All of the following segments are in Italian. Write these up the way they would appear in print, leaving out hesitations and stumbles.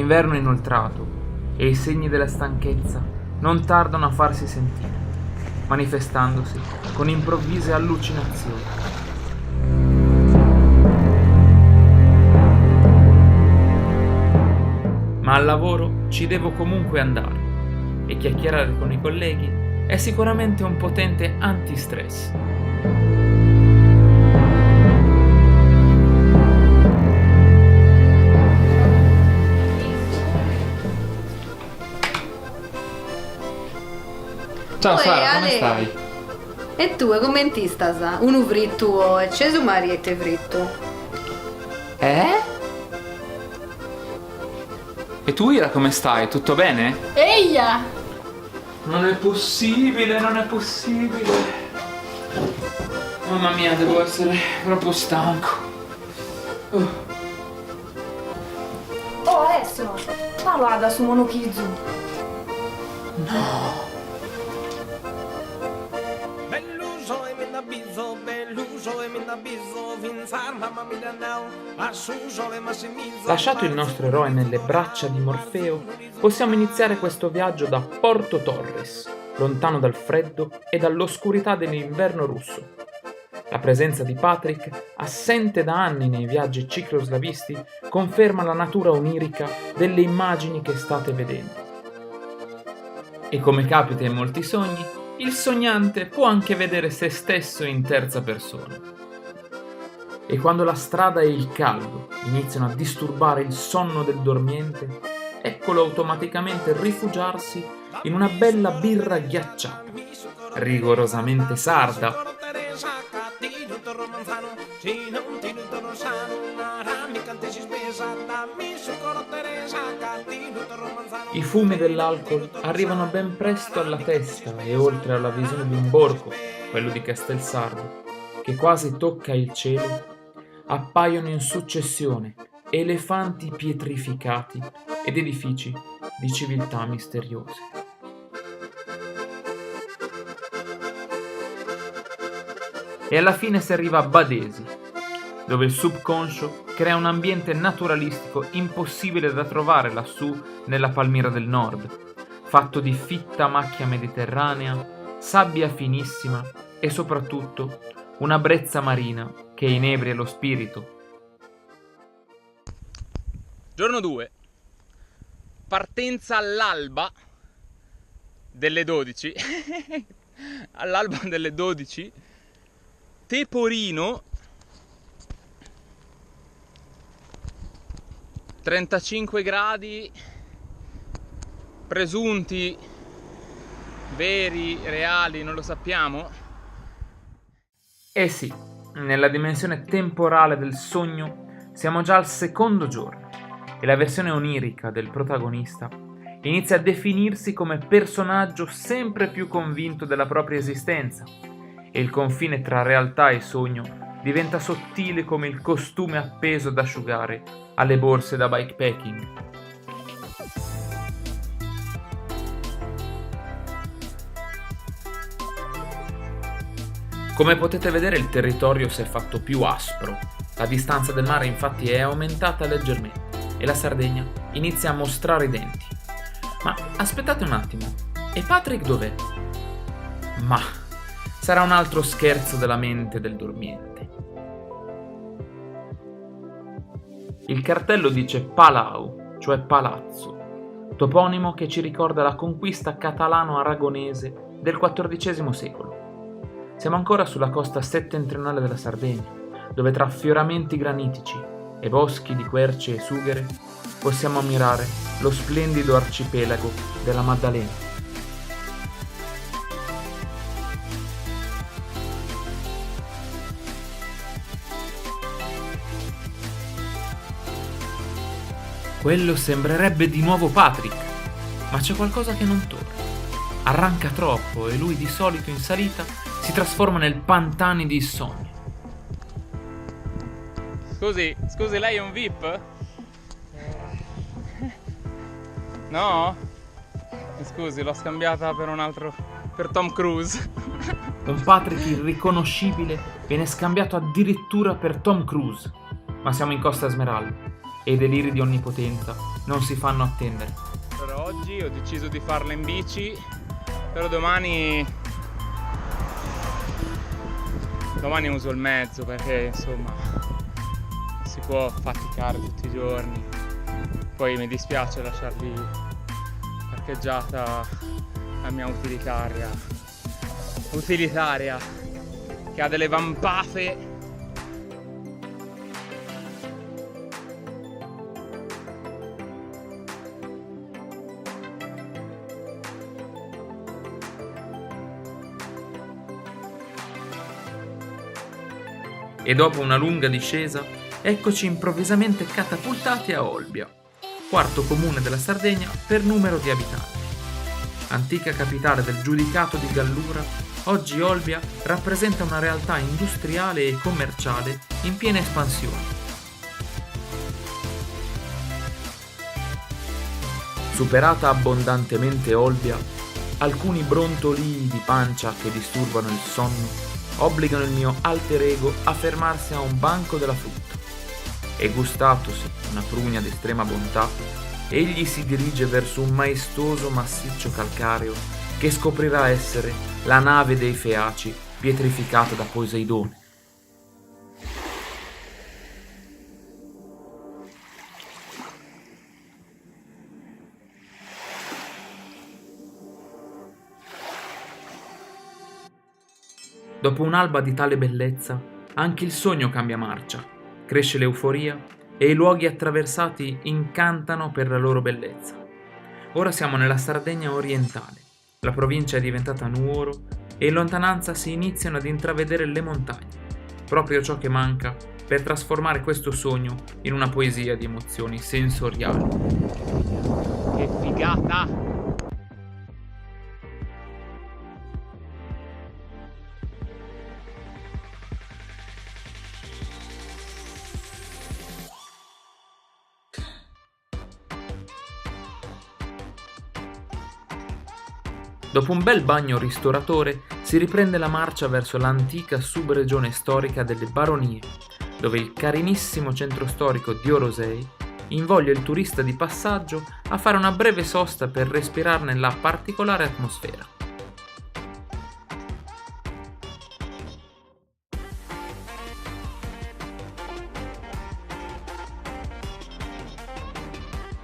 l'inverno è inoltrato e i segni della stanchezza non tardano a farsi sentire, manifestandosi con improvvise allucinazioni. Ma al lavoro ci devo comunque andare e chiacchierare con i colleghi è sicuramente un potente antistress. Ciao Sara, come stai? E tu, come ti stai? Un uvritto e cesu mariette fritto. E tu Ira, come stai? Tutto bene? Eia! Non è possibile, non è possibile. Mamma mia, devo essere proprio stanco. Oh, adesso parlada su Monokizu. Belluso e minabizzo, belluso e minabizzo, vinzar mamma mia now, assuso le massimizzo. Lasciato il nostro eroe nelle braccia di Morfeo, possiamo iniziare questo viaggio da Porto Torres, lontano dal freddo e dall'oscurità dell'inverno russo. La presenza di Patrick, assente da anni nei viaggi cicloslavisti, conferma la natura onirica delle immagini che state vedendo. E come capita in molti sogni, il sognante può anche vedere se stesso in terza persona. E quando la strada e il caldo iniziano a disturbare il sonno del dormiente, eccolo automaticamente rifugiarsi in una bella birra ghiacciata, rigorosamente sarda. I fumi dell'alcol arrivano ben presto alla testa e oltre alla visione di un borgo, quello di Castelsardo, che quasi tocca il cielo, appaiono in successione elefanti pietrificati ed edifici di civiltà misteriose. E alla fine si arriva a Badesi, dove il subconscio crea un ambiente naturalistico impossibile da trovare lassù nella Palmira del Nord, fatto di fitta macchia mediterranea, sabbia finissima e soprattutto una brezza marina che inebria lo spirito. Giorno 2. Partenza all'alba delle 12. All'alba delle 12. Teporino. 35 gradi. Presunti, veri, reali, non lo sappiamo. Eh sì, nella dimensione temporale del sogno siamo già al secondo giorno e la versione onirica del protagonista inizia a definirsi come personaggio sempre più convinto della propria esistenza e il confine tra realtà e sogno diventa sottile come il costume appeso ad asciugare alle borse da bikepacking. Come potete vedere, il territorio si è fatto più aspro, la distanza del mare infatti è aumentata leggermente e la Sardegna inizia a mostrare i denti. Ma aspettate un attimo, e Patrick dov'è? Ma sarà un altro scherzo della mente del dormiente. Il cartello dice Palau, cioè palazzo, toponimo che ci ricorda la conquista catalano-aragonese del XIV secolo. Siamo ancora sulla costa settentrionale della Sardegna, dove tra affioramenti granitici e boschi di querce e sughere possiamo ammirare lo splendido arcipelago della Maddalena. Quello sembrerebbe di nuovo Patrick, ma c'è qualcosa che non torna. Arranca troppo e lui di solito in salita si trasforma nel Pantani di sogno. Scusi, lei è un VIP? No? Scusi, l'ho scambiata per un altro, per Tom Cruise. Un Patrick irriconoscibile viene scambiato addirittura per Tom Cruise. Ma siamo in Costa Smeralda e i deliri di onnipotenza non si fanno attendere. Per oggi ho deciso di farla in bici, però domani uso il mezzo perché insomma si può faticare tutti i giorni. Poi mi dispiace lasciarvi parcheggiata la mia utilitaria che ha delle vampate. E dopo una lunga discesa, eccoci improvvisamente catapultati a Olbia, quarto comune della Sardegna per numero di abitanti. Antica capitale del giudicato di Gallura, oggi Olbia rappresenta una realtà industriale e commerciale in piena espansione. Superata abbondantemente Olbia, alcuni brontolii di pancia che disturbano il sonno obbligano il mio alter ego a fermarsi a un banco della frutta e, gustatosi una prugna di estrema bontà, egli si dirige verso un maestoso massiccio calcareo che scoprirà essere la nave dei Feaci pietrificata da Poseidone. Dopo un'alba di tale bellezza, anche il sogno cambia marcia, cresce l'euforia e i luoghi attraversati incantano per la loro bellezza. Ora siamo nella Sardegna orientale, la provincia è diventata Nuoro e in lontananza si iniziano ad intravedere le montagne, proprio ciò che manca per trasformare questo sogno in una poesia di emozioni sensoriali. Che figata! Dopo un bel bagno ristoratore si riprende la marcia verso l'antica subregione storica delle Baronie, dove il carinissimo centro storico di Orosei invoglia il turista di passaggio a fare una breve sosta per respirarne la particolare atmosfera.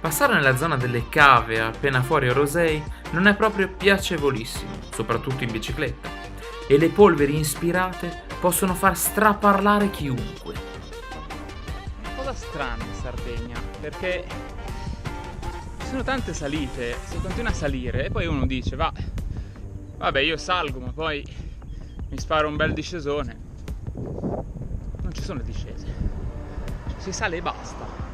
Passare nella zona delle cave appena fuori Orosei non è proprio piacevolissimo, soprattutto in bicicletta, e le polveri ispirate possono far straparlare chiunque. Una cosa strana in Sardegna, perché ci sono tante salite, si continua a salire e poi uno dice vabbè io salgo ma poi mi sparo un bel discesone. Non ci sono discese, si sale e basta.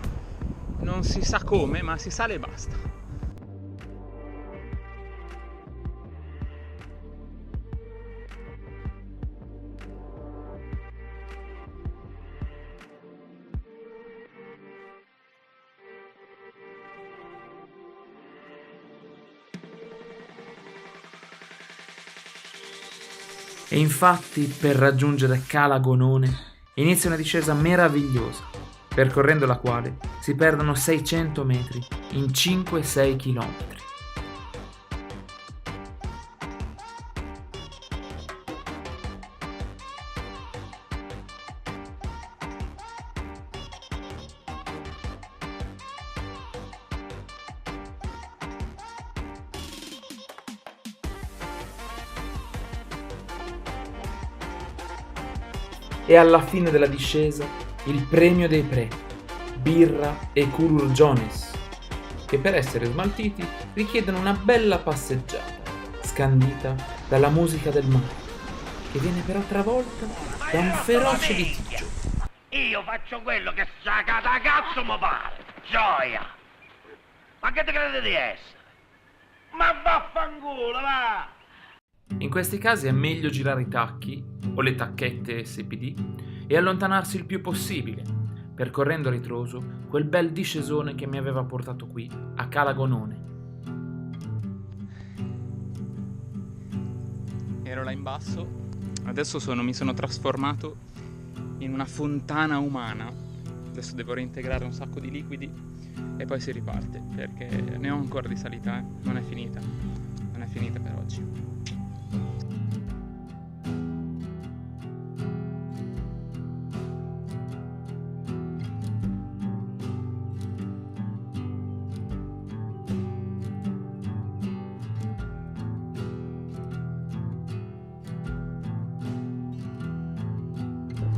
Non si sa come, ma si sale e basta. E infatti, per raggiungere Cala Gonone, inizia una discesa meravigliosa, percorrendo la quale si perdono 600 metri in 5-6 chilometri. E alla fine della discesa il premio dei premi, birra e cururgiones, che per essere smaltiti richiedono una bella passeggiata, scandita dalla musica del mare, che viene però travolta da un feroce litigio. Io faccio quello che sacca da cazzo mi pare. Gioia! Ma che te credi di essere? Ma vaffanculo, va! In questi casi è meglio girare i tacchi o le tacchette SPD e allontanarsi il più possibile, percorrendo a ritroso quel bel discesone che mi aveva portato qui, a Cala Gonone. Ero là in basso, adesso mi sono trasformato in una fontana umana Adesso devo reintegrare un sacco di liquidi e poi si riparte, perché ne ho ancora di salita, non è finita per oggi.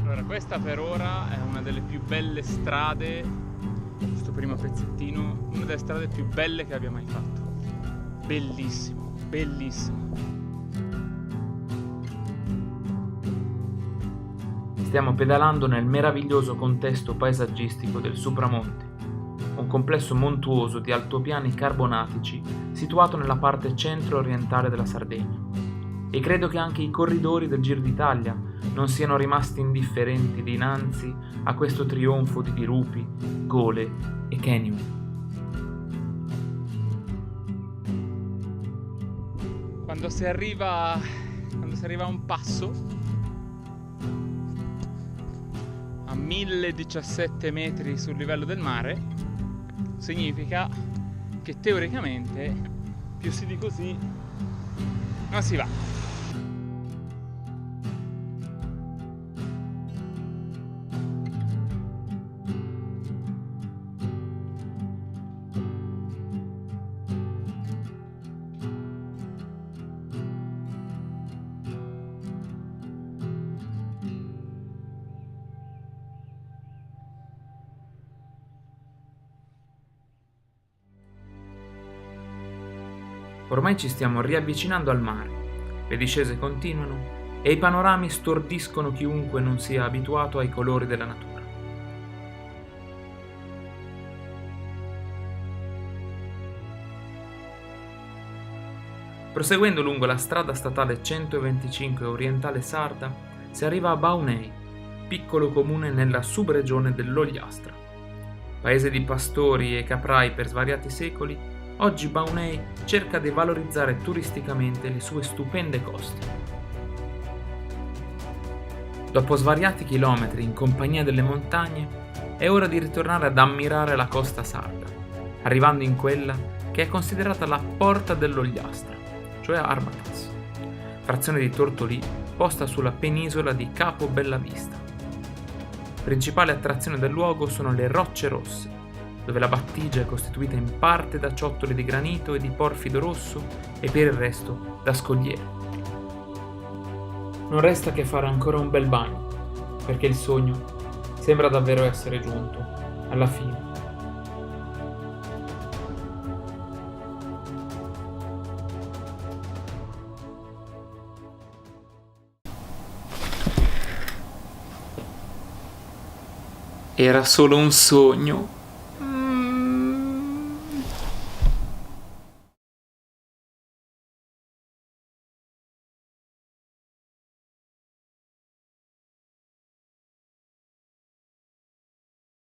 Allora, questa per ora è una delle più belle strade, questo primo pezzettino, una delle strade più belle che abbia mai fatto. Bellissimo, bellissimo. Stiamo pedalando nel meraviglioso contesto paesaggistico del Supramonte, un complesso montuoso di altopiani carbonatici situato nella parte centro-orientale della Sardegna. E credo che anche i corridori del Giro d'Italia non siano rimasti indifferenti dinanzi a questo trionfo di dirupi, gole e canyon. Quando si arriva a un passo a 1017 metri sul livello del mare, significa che teoricamente più si di così non si va. Ormai ci stiamo riavvicinando al mare, le discese continuano e i panorami stordiscono chiunque non sia abituato ai colori della natura. Proseguendo lungo la strada statale 125 orientale sarda, si arriva a Baunei, piccolo comune nella subregione dell'Ogliastra. Paese di pastori e caprai per svariati secoli, oggi Baunei cerca di valorizzare turisticamente le sue stupende coste. Dopo svariati chilometri in compagnia delle montagne, è ora di ritornare ad ammirare la costa sarda, arrivando in quella che è considerata la porta dell'Ogliastra, cioè Armatas, frazione di Tortolì posta sulla penisola di Capo Bellavista. Principale attrazione del luogo sono le Rocce Rosse, dove la battigia è costituita in parte da ciottoli di granito e di porfido rosso e per il resto da scogliere. Non resta che fare ancora un bel bagno, perché il sogno sembra davvero essere giunto alla fine. Era solo un sogno.